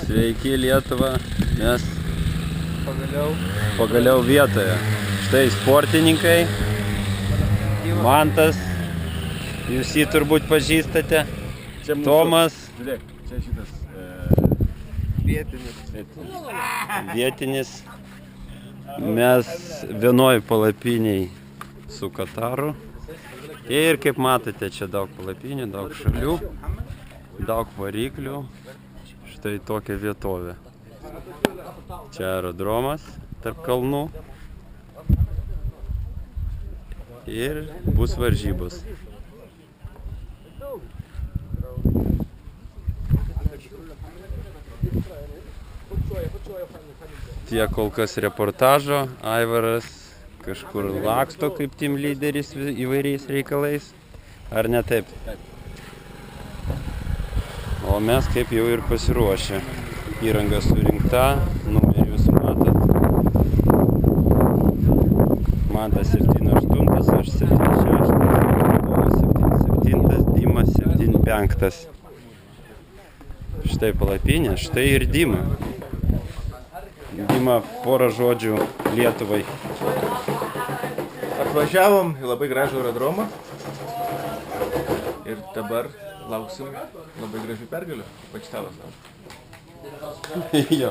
Sveiki Lietuva, mes pagaliau vietoje. Štai sportininkai, Mantas, jūs jį turbūt pažįstate, Tomas, Žiūrėk, čia šitas vietinis. Mes vienoj palapiniai su Kataru. Ir kaip matote, čia daug palapinių, daug šalių, daug variklių. Štai tokia vietovė. Čia aerodromas tarp kalnų. Ir bus varžybos. Tiek kol kas reportažo. Aivaras kažkur laksto kaip team lyderis įvairiais reikalais. Ar ne taip? O mes kaip jau ir pasiruošę. Įranga surinkta, numerius matot. Mantas 7-8, aš 7-6, 7-7, Dimas 7-5. Štai palapinė, štai ir Dima. Dima, porą žodžių Lietuvai. Atvažiavom į labai gražų aerodromą ir dabar lauksim labai gražių pergalių. Ypač tavas. Jo.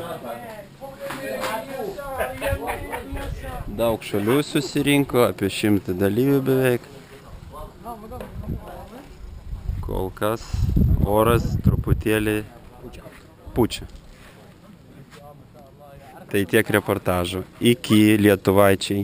Daug šalių susirinko, apie 100 dalyvių beveik. Kol kas oras truputėlį pučia. Tai tiek reportažų. Iki lietuvaičiai.